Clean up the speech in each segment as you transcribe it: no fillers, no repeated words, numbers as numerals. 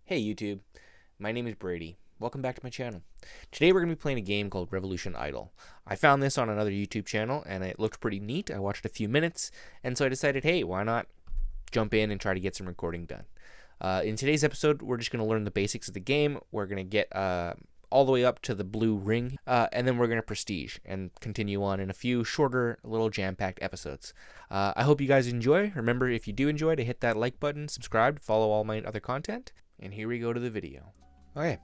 Hey YouTube, my name is Brady. Welcome back to my channel. Today we're going to be playing a game called Revolution Idol. I found this on another YouTube channel and it looked pretty neat. I watched a few minutes and so I decided, hey, why not jump in and try to get some recording done. In today's episode, we're just going to learn the basics of the game. We're going to get all the way up to the blue ring, and then we're going to prestige and continue on in a few shorter, little jam-packed episodes. I hope you guys enjoy. Remember, if you do enjoy, to hit that like button, subscribe, follow all my other content. And here we go to the video. Okay,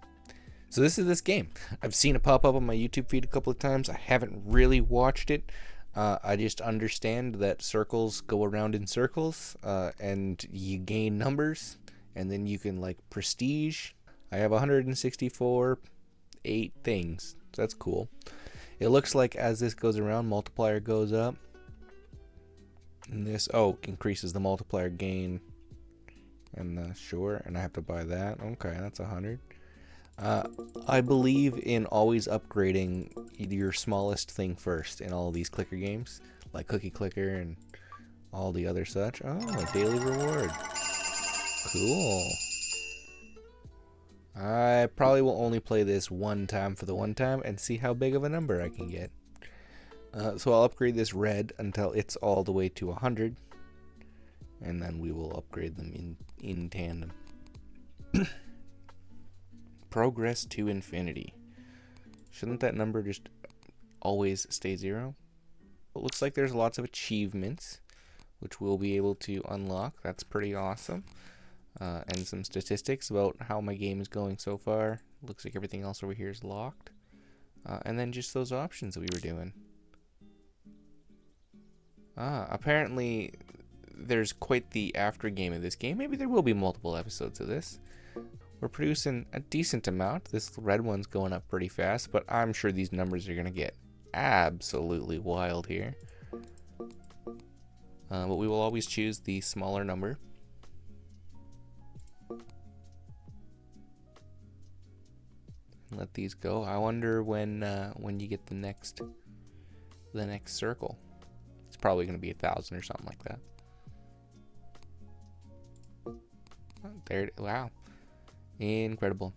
so this is this game. I've seen it pop up on my YouTube feed a couple of times. I haven't really watched it. I just understand that circles go around in circles, and you gain numbers, and then you can like prestige. I have 164, 8 things. So that's cool. It looks like as this goes around, multiplier goes up. And this, increases the multiplier gain. And sure, and I have to buy that. Okay, that's 100. I believe in always upgrading your smallest thing first in all of these clicker games, like Cookie Clicker and all the other such. Oh, a daily reward. Cool. I probably will only play this one time for the one time and see how big of a number I can get. So I'll upgrade this red until it's all the way to 100. And then we will upgrade them in tandem. Progress to infinity. Shouldn't that number just always stay 0? It looks like there's lots of achievements, which we'll be able to unlock. That's pretty awesome. And some statistics about how my game is going so far. Looks like everything else over here is locked. And then just those options that we were doing. Apparently there's quite the after game of this game. Maybe there will be multiple episodes of this. We're producing a decent amount. This red one's going up pretty fast, but I'm sure these numbers are going to get absolutely wild here. But we will always choose the smaller number. Let these go. I wonder when you get the next circle. It's probably going to be 1,000 or something like that. There, wow, incredible.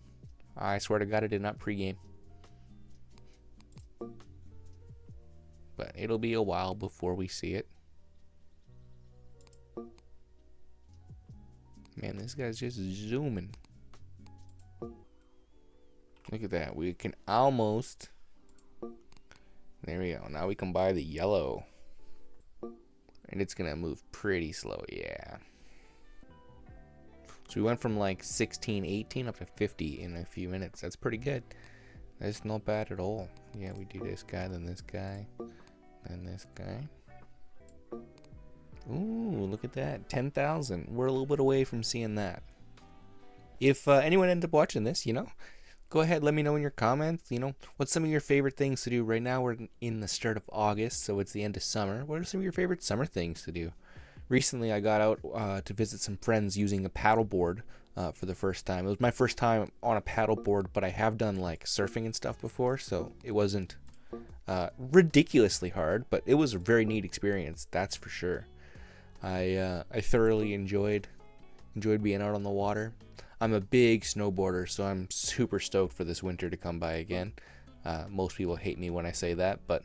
I swear to God, I did not pregame, but it'll be a while before we see it. Man, this guy's just zooming. Look at that. We can almost, there we go. Now we can buy the yellow, and it's gonna move pretty slow. Yeah. So we went from like 16, 18 up to 50 in a few minutes. That's pretty good. That's not bad at all. Yeah, we do this guy, then this guy, then this guy. Ooh, look at that. 10,000. We're a little bit away from seeing that. If anyone ends up watching this, go ahead, let me know in your comments, what's some of your favorite things to do. Right now we're in the start of August, so it's the end of summer. What are some of your favorite summer things to do? Recently, I got out to visit some friends using a paddleboard for the first time. It was my first time on a paddleboard, but I have done like surfing and stuff before, so it wasn't ridiculously hard, but it was a very neat experience, that's for sure. I thoroughly enjoyed being out on the water. I'm a big snowboarder, so I'm super stoked for this winter to come by again. Most people hate me when I say that, but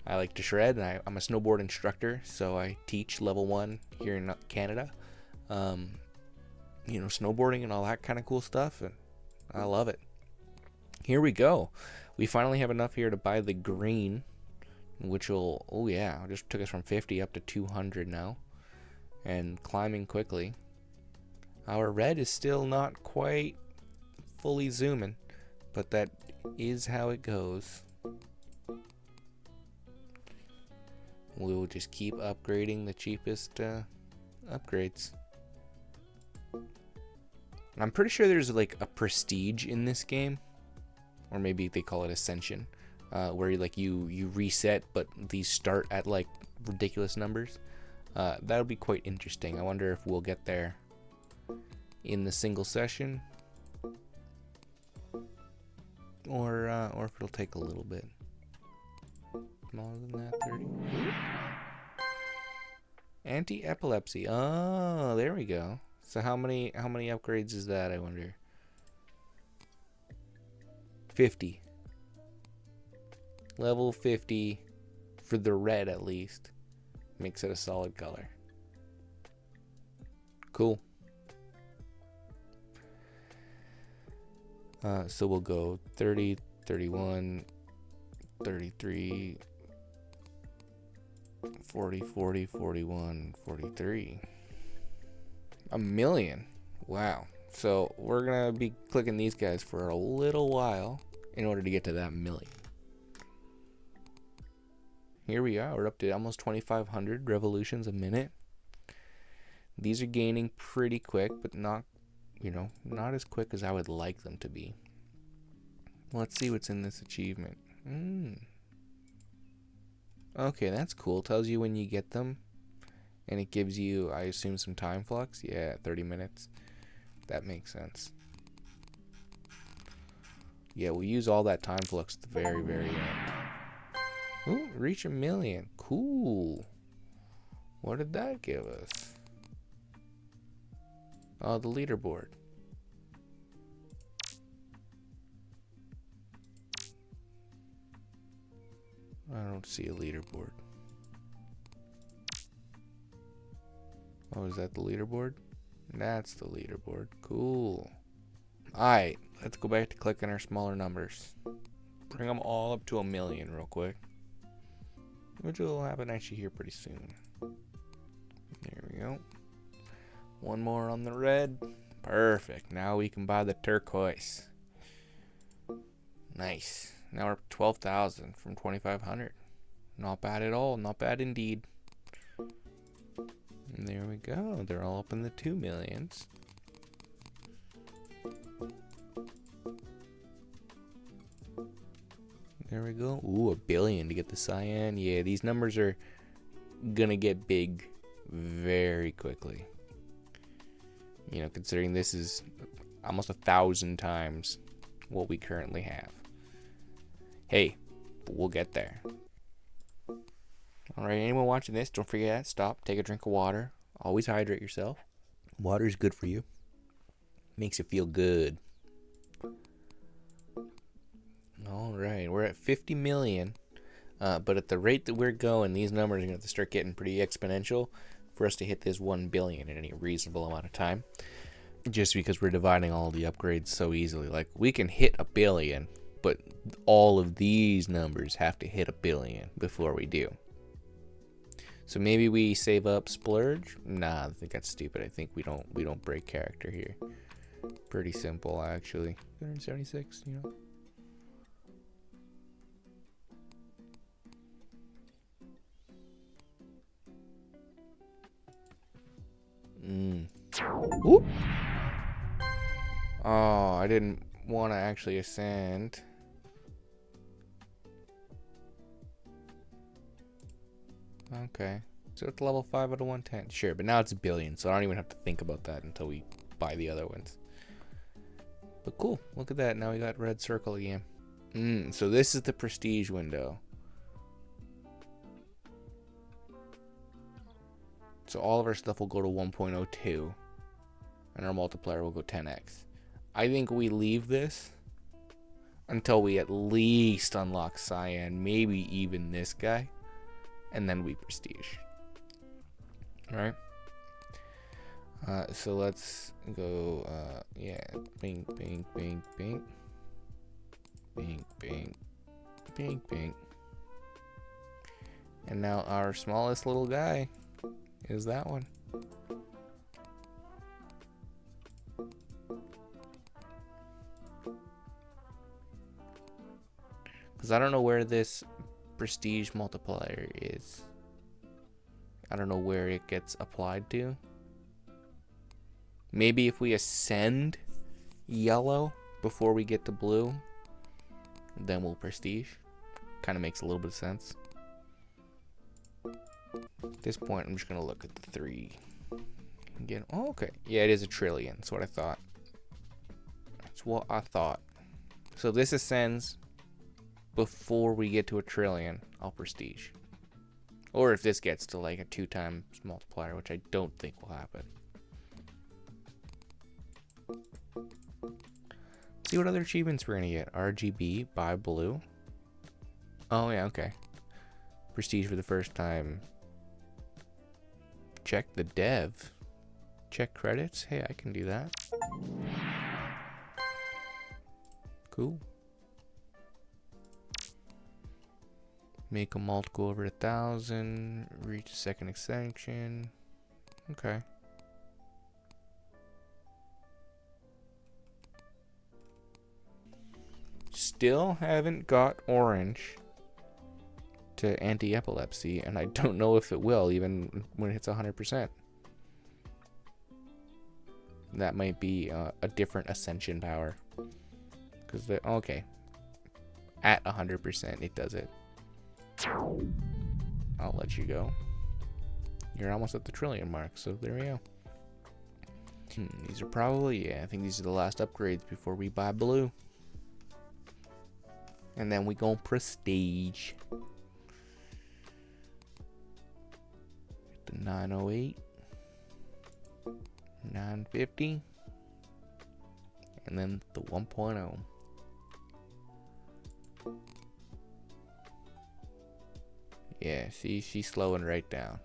I like to shred, and I'm a snowboard instructor, so I teach level 1 here in Canada. Snowboarding and all that kind of cool stuff, and I love it. Here we go. We finally have enough here to buy the green, which will, just took us from 50 up to 200 now, and climbing quickly. Our red is still not quite fully zooming, but that is how it goes. We will just keep upgrading the cheapest upgrades. I'm pretty sure there's like a prestige in this game, or maybe they call it ascension, where you reset, but these start at like ridiculous numbers. That'll be quite interesting. I wonder if we'll get there in the single session, or if it'll take a little bit. Smaller than that, 30. Anti-epilepsy. Oh, there we go. So how many upgrades is that, I wonder? 50. Level 50 for the red at least. Makes it a solid color. Cool. So we'll go 30, 31, 33, 40, 40, 41, 43. A million. Wow. So we're going to be clicking these guys for a little while in order to get to that million. Here we are. We're up to almost 2,500 revolutions a minute. These are gaining pretty quick, but not, not as quick as I would like them to be. Let's see what's in this achievement. Okay, that's cool. Tells you when you get them. And it gives you, I assume, some time flux. Yeah, 30 minutes. That makes sense. Yeah, we'll use all that time flux at the very, very end. Ooh, reach 1 million. Cool. What did that give us? Oh, the leaderboard. I don't see a leaderboard. Oh, is that the leaderboard? That's the leaderboard. Cool. Alright, let's go back to clicking our smaller numbers. Bring them all up to 1 million real quick. Which will happen actually here pretty soon. There we go. One more on the red. Perfect. Now we can buy the turquoise. Nice. Now we're up to 12,000 from 2,500. Not bad at all. Not bad indeed. And there we go. They're all up in the 2 millions. There we go. Ooh, 1 billion to get the cyan. Yeah, these numbers are gonna get big very quickly. Considering this is almost 1,000 times what we currently have. Hey, we'll get there. Alright, anyone watching this, don't forget, stop, take a drink of water. Always hydrate yourself. Water is good for you. Makes you feel good. Alright, we're at 50 million. But at the rate that we're going, these numbers are going to have to start getting pretty exponential for us to hit this 1 billion in any reasonable amount of time. Just because we're dividing all the upgrades so easily. Like, we can hit 1 billion, but all of these numbers have to hit 1 billion before we do. So maybe we save up splurge? Nah, I think that's stupid. I think we don't break character here. Pretty simple, actually. 276, Oop. Oh, I didn't want to actually ascend. Okay. So it's level 5 out of 110. Sure, but now it's 1 billion, so I don't even have to think about that until we buy the other ones. But cool. Look at that. Now we got red circle again. So this is the prestige window. So all of our stuff will go to 1.02. And our multiplier will go 10x. I think we leave this until we at least unlock cyan, maybe even this guy, and then we prestige. Alright. So let's go, yeah, bing, bing, bing, bing. Bing, bing, bing, bing. And now our smallest little guy is that one. Because I don't know where this prestige multiplier is. I don't know where it gets applied to. Maybe if we ascend yellow before we get to blue, then we'll prestige. Kind of makes a little bit of sense. At this point, I'm just going to look at the 3. Again, oh, okay. Yeah, it is 1 trillion. That's what I thought. That's what I thought. So this ascends before we get to 1 trillion. I'll prestige. Or if this gets to like a 2 times multiplier, which I don't think will happen. see what other achievements we're gonna get. RGB, buy blue. Oh yeah, okay. Prestige for the first time. Check the dev. Check credits. Hey, I can do that. Cool. Make a mult go over 1,000. Reach a second extension. Okay. Still haven't got orange to anti-epilepsy, and I don't know if it will, even when it hits 100%. That might be a different ascension power. Because okay. At 100%, it does it. I'll let you go. You're almost at the trillion mark, so there we go. These are probably, yeah, I think these are the last upgrades before we buy blue. And then we go prestige. Get the 908. 950. And then the 1.0. Yeah, see, she's slowing right down.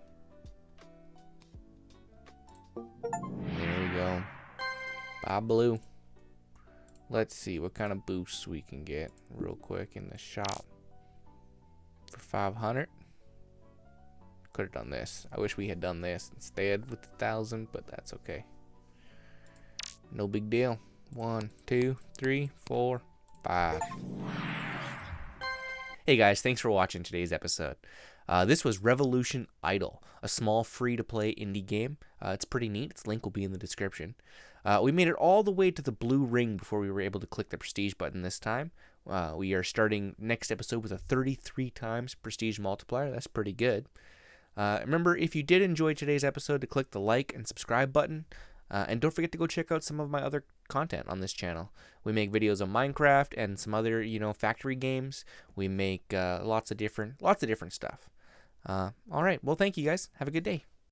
There we go. Buy blue. Let's see what kind of boosts we can get real quick in the shop. For 500. Could have done this. I wish we had done this instead with 1,000, but that's okay. No big deal. 1, 2, 3, 4, 5. Hey guys, thanks for watching today's episode. This was Revolution Idol, a small free-to-play indie game. It's pretty neat. Its link will be in the description. We made it all the way to the blue ring before we were able to click the prestige button this time. We are starting next episode with a 33 times prestige multiplier. That's pretty good. Remember, if you did enjoy today's episode, to click the like and subscribe button. And don't forget to go check out some of my other content on this channel. We make videos on Minecraft and some other, factory games. We make lots of different stuff. All right. Well, thank you guys. Have a good day.